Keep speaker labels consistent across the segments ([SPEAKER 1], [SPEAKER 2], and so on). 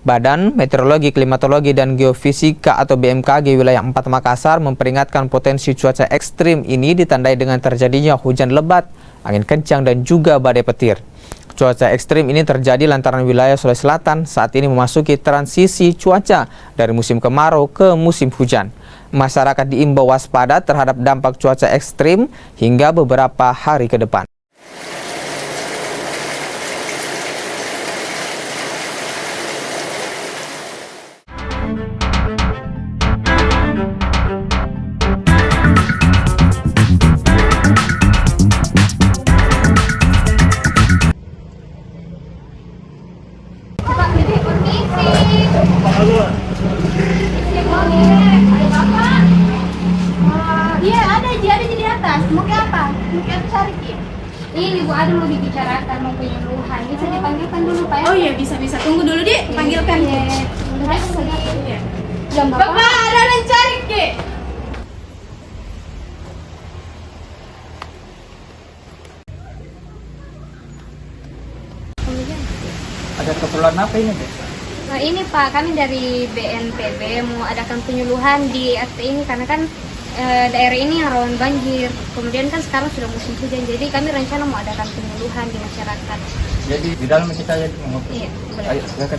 [SPEAKER 1] Badan Meteorologi, Klimatologi, dan Geofisika atau BMKG wilayah 4 Makassar memperingatkan potensi cuaca ekstrim ini ditandai dengan terjadinya hujan lebat, angin kencang, dan juga badai petir. Cuaca ekstrim ini terjadi lantaran wilayah Sulawesi Selatan saat ini memasuki transisi cuaca dari musim kemarau ke musim hujan. Masyarakat diimbau waspada terhadap dampak cuaca ekstrim hingga beberapa hari ke depan.
[SPEAKER 2] Iya, ada di atas. Mau ke apa? Mau ke cari Ki? Ini Bu ada mau dibicarakan, mau penyuluhan. Bisa dipanggilkan dulu Pak ya?
[SPEAKER 3] Oh iya, bisa. Tunggu dulu, Dik. Panggilkan.
[SPEAKER 2] Iya. Jam berapa?
[SPEAKER 3] Bapak, ada yang cari, Ki.
[SPEAKER 1] Ada keperluan apa ini, Bu?
[SPEAKER 2] Nah, ini Pak, kami dari BNPB mau adakan penyuluhan di RT ini karena kan daerah ini yang rawan banjir. Kemudian kan sekarang sudah musim hujan, jadi kami rencana mau adakan penyuluhan di masyarakat.
[SPEAKER 1] Jadi di dalam kita ya ngopi.
[SPEAKER 2] Iya, boleh.
[SPEAKER 1] Ayo, silakan.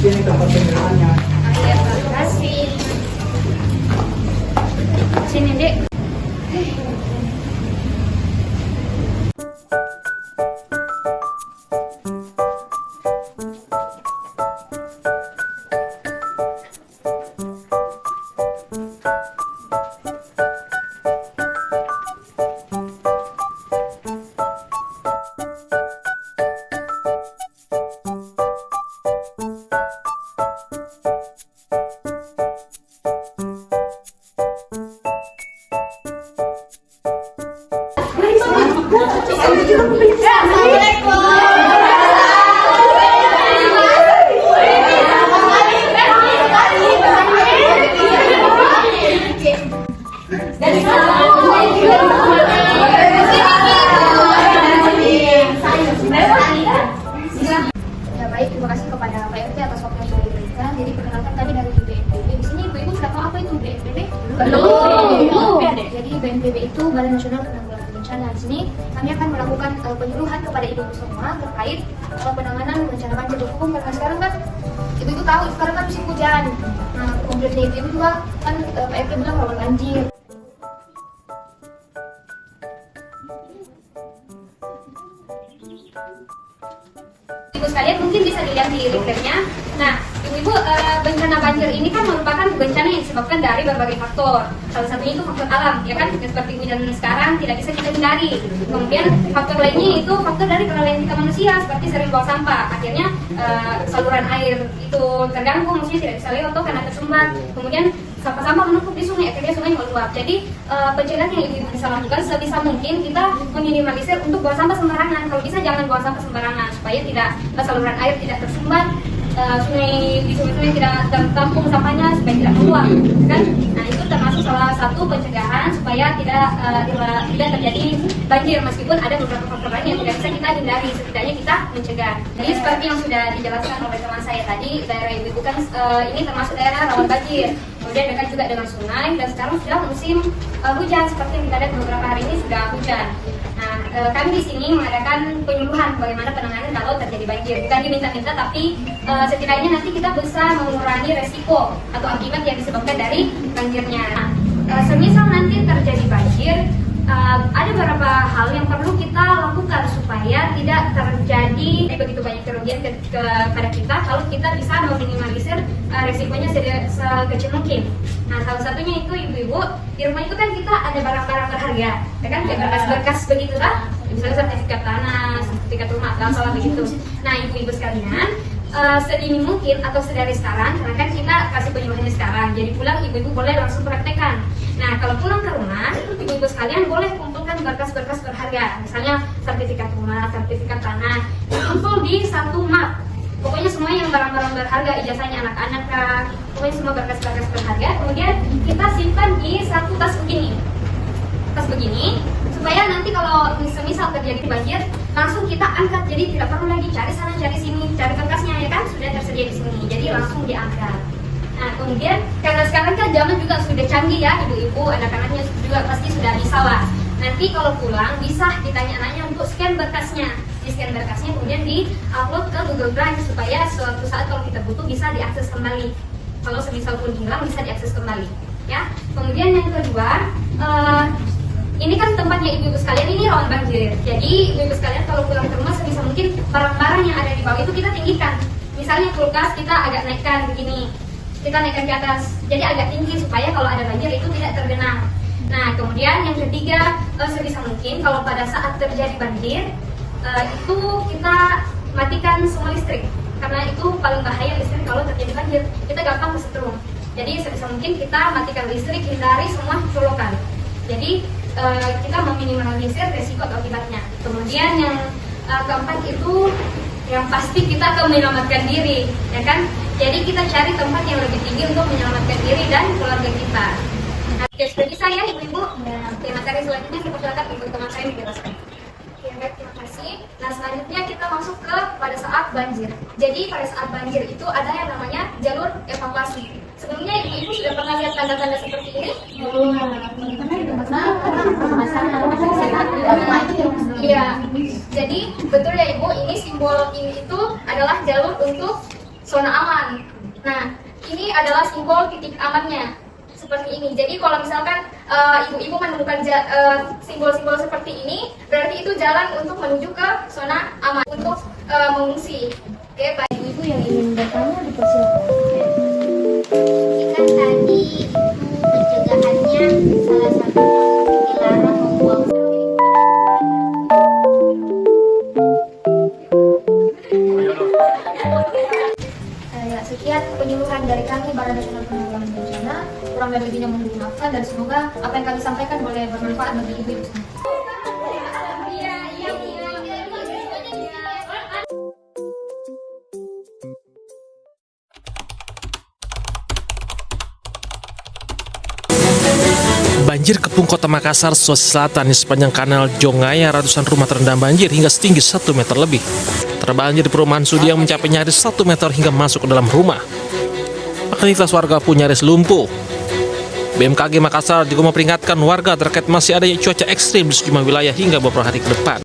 [SPEAKER 1] Ini tempat penyuluhannya.
[SPEAKER 2] Iya, terima kasih. Sini, Dek. Ya baik, terima kasih kepada Pak RT atas waktu yang sudah diberikan. Jadi perkenalkan kami dari BNPB. Di sini ibu-ibu sudah tahu apa itu BNPB? Belum. Jadi BNPB itu Badan Nasional Penanggulangan Bencana. Di sini kami akan melakukan penyuluhan kepada ibu-ibu semua terkait penanganan bencana banjir hukum karena sekarang kan ibu-ibu tahu sekarang kan musim hujan. Nah, komplainnya ibu juga kan Pak RT bilang rawan banjir. Ibu sekalian mungkin bisa dilihat di linknya. Nah, ibu bencana banjir ini kan merupakan bencana yang disebabkan dari berbagai faktor. Salah satunya itu faktor alam, ya kan? Seperti hujan sekarang tidak bisa kita hindari. Kemudian faktor lainnya itu faktor dari kelalaian kita manusia, seperti sering buang sampah. Akhirnya saluran air itu terganggu, maksudnya tidak bisa lewat atau karena tersumbat. Kemudian sampah-sampah menumpuk di sungai, akhirnya sungai meluap. Jadi pencegahan yang ibu bisa lakukan sebisa mungkin kita meminimalisir untuk buang sampah sembarangan. Kalau bisa jangan buang sampah sembarangan supaya tidak saluran air tidak tersumbat, sungai-sungai tidak tertampung sampahnya supaya tidak meluap, kan? Nah itu termasuk salah satu pencegahan supaya tidak terjadi banjir meskipun ada beberapa faktor lain yang tidak bisa kita hindari, setidaknya kita mencegah. Jadi seperti yang sudah dijelaskan oleh teman saya tadi, daerah ibu kan ini termasuk daerah rawan banjir. Kemudian dekat juga dengan sungai dan sekarang sudah musim hujan seperti yang kita lihat beberapa hari ini sudah hujan. Nah, kami di sini mengadakan penyuluhan bagaimana penanganan kalau terjadi banjir. Bukan diminta-minta, tapi setidaknya nanti kita bisa mengurangi resiko atau akibat yang disebabkan dari banjirnya. Nah, semisal nanti terjadi banjir, ada beberapa hal yang perlu kita lakukan supaya tidak terjadi begitu banyak kerugian kepada kita kalau kita bisa meminimalisir resikonya sekecil mungkin. Nah, salah satunya itu ibu-ibu di rumah itu kan kita ada barang-barang berharga, ya kan, kayak berkas-berkas begitu kan, misalnya sertifikat tanah, sertifikat rumah, atau salah begitu. Nah, ibu-ibu sekalian, sedini mungkin atau sedari sekarang, karena kan kita kasih penyuluhannya sekarang. Jadi pulang ibu-ibu boleh langsung praktekkan. Nah, kalau pulang ke rumah, ibu-ibu sekalian boleh kumpulkan berkas-berkas berharga. Misalnya sertifikat rumah, sertifikat tanah, kumpul di satu map. Pokoknya semua yang barang-barang berharga, ijazahnya anak-anak, pokoknya semua berkas-berkas berharga. Kemudian kita simpan di satu tas begini, supaya nanti kalau misal terjadi banjir, langsung kita angkat. Jadi tidak perlu lagi cari sana cari sini, cari berkasnya, ya kan sudah tersedia di sini. Jadi langsung diangkat. Nah, kemudian karena sekarang kan zaman juga sudah canggih ya, ibu-ibu, anak-anaknya juga pasti sudah bisa lah. Nanti kalau pulang bisa ditanya anaknya untuk scan berkasnya. Di scan berkasnya kemudian di-upload ke Google Drive supaya suatu saat kalau kita butuh bisa diakses kembali. Kalau semisal pun hilang bisa diakses kembali, ya. Kemudian yang kedua, ini kan tempatnya ibu-ibu sekalian, ini rawan banjir. Jadi ibu-ibu sekalian kalau pulang ke rumah sebisa mungkin barang-barang yang ada di bawah itu kita tinggikan. Misalnya kulkas kita agak naikkan begini, kita naikkan ke atas, jadi agak tinggi supaya kalau ada banjir itu tidak tergenang. Nah, kemudian yang ketiga, sebisa mungkin kalau pada saat terjadi banjir, itu kita matikan semua listrik, karena itu paling bahaya listrik kalau terjadi banjir, kita gampang kesetrum. Jadi sebisa mungkin kita matikan listrik, hindari semua colokan. Jadi kita meminimalisir resiko atau akibatnya. Kemudian yang keempat itu yang pasti kita akan menyelamatkan diri, ya kan? Jadi kita cari tempat yang lebih tinggi untuk menyelamatkan diri dan keluarga kita. Nah, sudah bisa ya ibu-ibu. Oke, materi selanjutnya saya persilakan ibu teman saya menjelaskan. Oke, baik, terima kasih. Nah, selanjutnya kita masuk ke pada saat banjir. Jadi pada saat banjir itu ada yang namanya jalur evakuasi. Sebelumnya ibu-ibu sudah pernah lihat tanda-tanda seperti ini? Iya. Jadi betul ya ibu, ini simbol ini itu adalah jalur untuk zona aman. Nah, ini adalah simbol titik amannya. Seperti ini. Jadi kalau misalkan ibu-ibu menemukan simbol-simbol seperti ini, berarti itu jalan untuk menuju ke zona aman untuk mengungsi. Oke, baik.
[SPEAKER 4] Ibu yang ingin bertanya dipersilakan.
[SPEAKER 5] Kan tadi itu pencegahannya salah satu dilarang membuang
[SPEAKER 4] Ya, sekian penyuluhan dari kami Badan Nasional Penanggulangan Bencana. Kurang lebihnya mohon dimaafkan dan semoga apa yang kami sampaikan boleh bermanfaat bagi ibu-ibu semua.
[SPEAKER 6] Banjir kepung Kota Makassar, Sulawesi Selatan di sepanjang kanal Jongaya, ratusan rumah terendam banjir hingga setinggi 1 meter lebih. Terbanjir di perumahan Sudiang mencapai nyaris 1 meter hingga masuk ke dalam rumah. Aktivitas warga pun nyaris lumpuh. BMKG Makassar juga memperingatkan warga terkait masih adanya cuaca ekstrim di sejumlah wilayah hingga beberapa hari ke depan.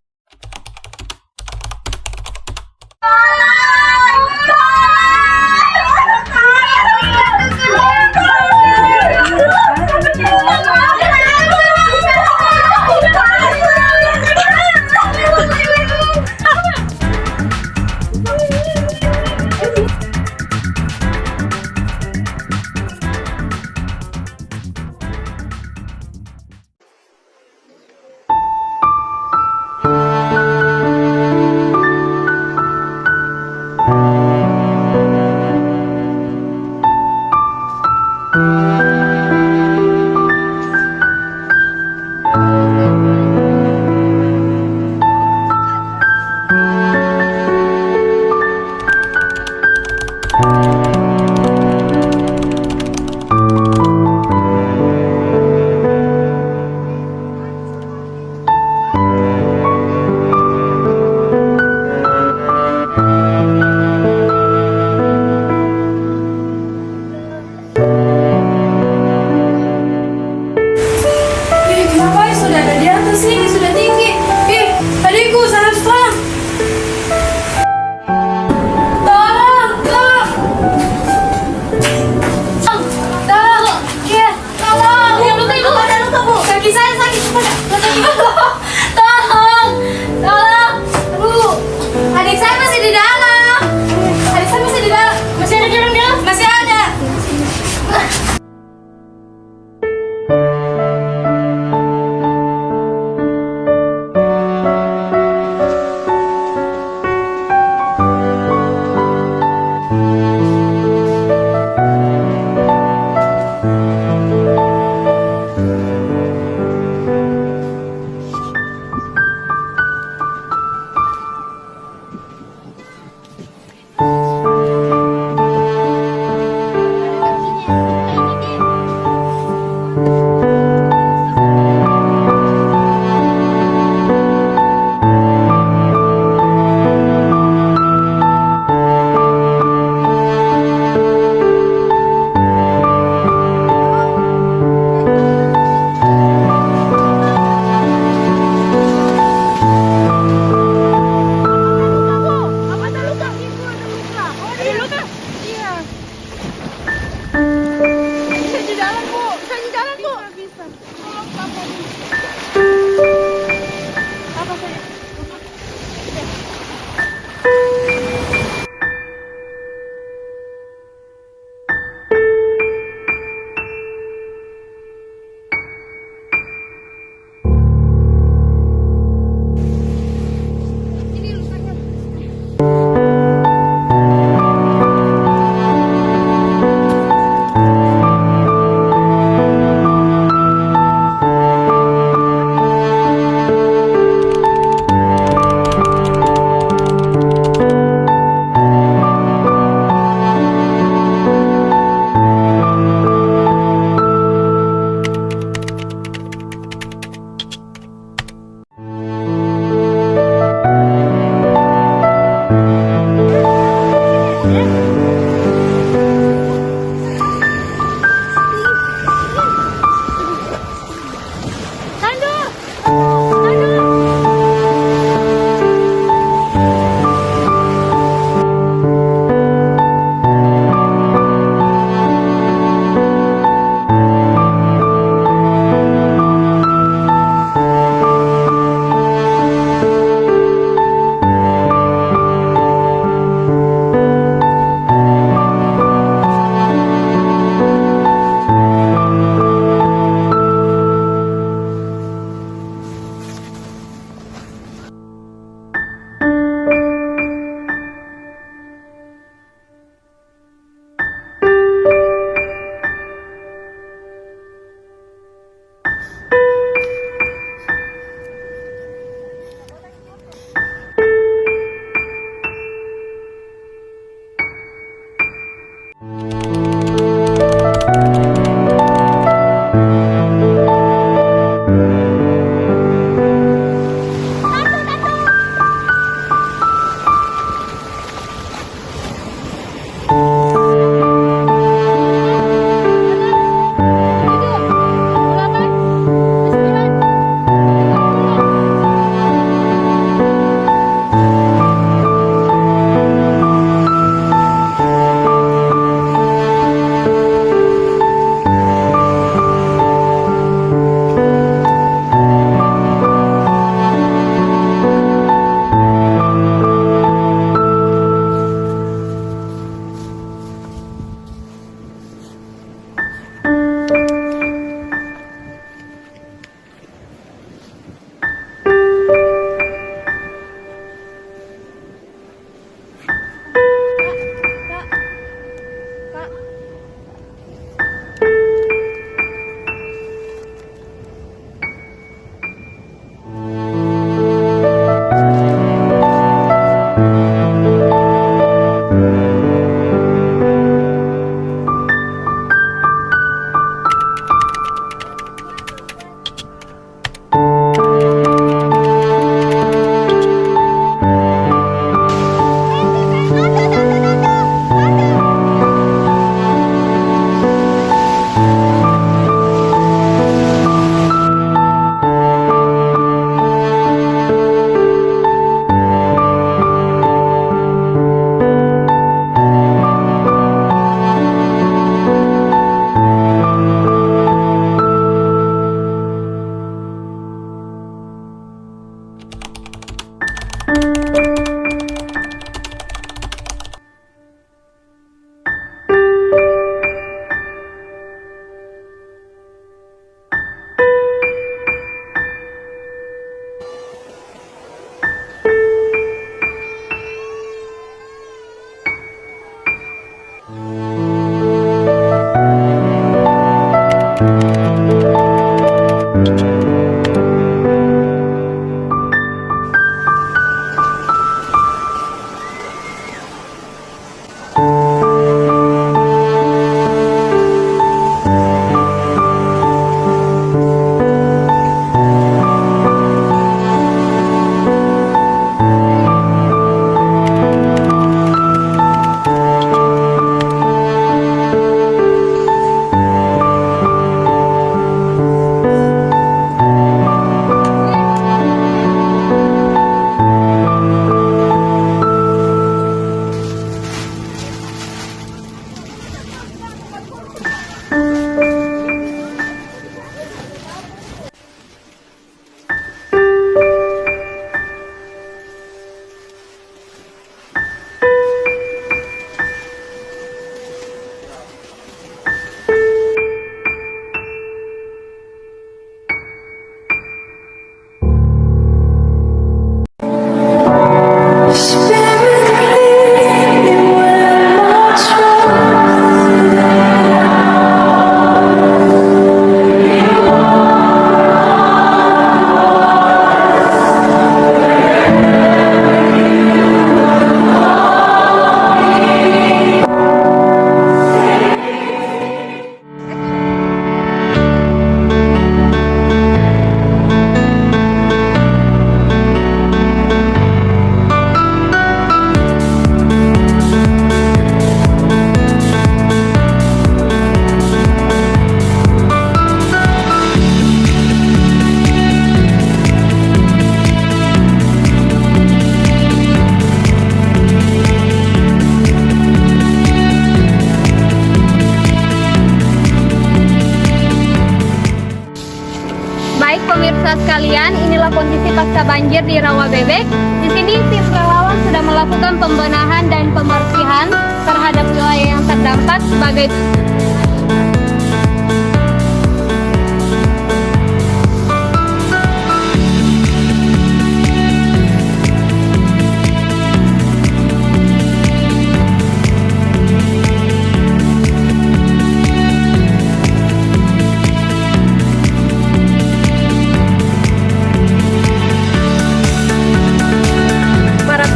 [SPEAKER 2] sekalian, inilah kondisi pasca banjir di Rawa Bebek. Di sini tim relawan sudah melakukan pembenahan dan pembersihan terhadap wilayah yang terdampak sebagai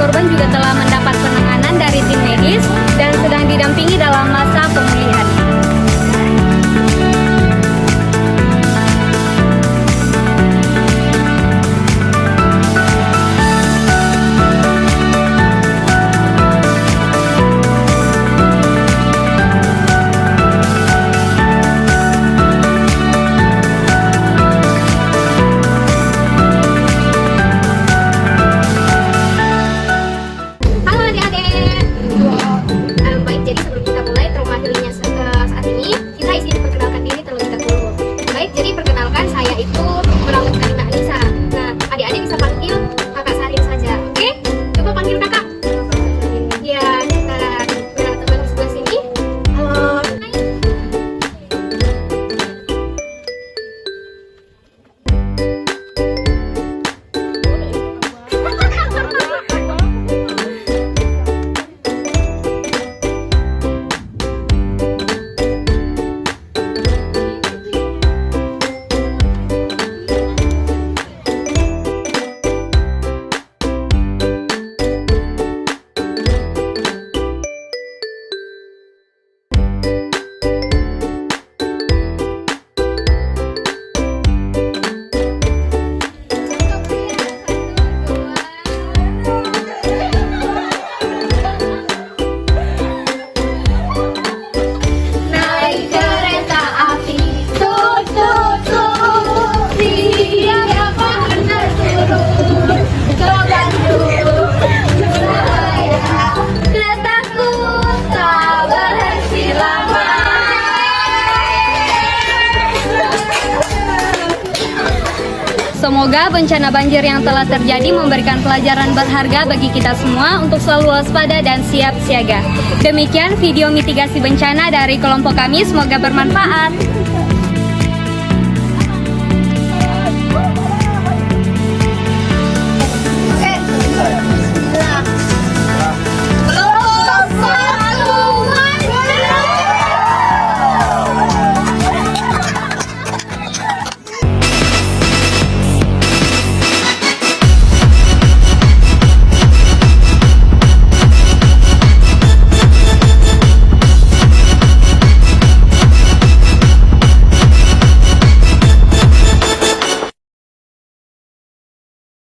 [SPEAKER 2] korban juga telah mendapat penanganan dari tim medis dan sedang didampingi dalam masa pemulihan. Semoga bencana banjir yang telah terjadi memberikan pelajaran berharga bagi kita semua untuk selalu waspada dan siap siaga. Demikian video mitigasi bencana dari kelompok kami, semoga bermanfaat.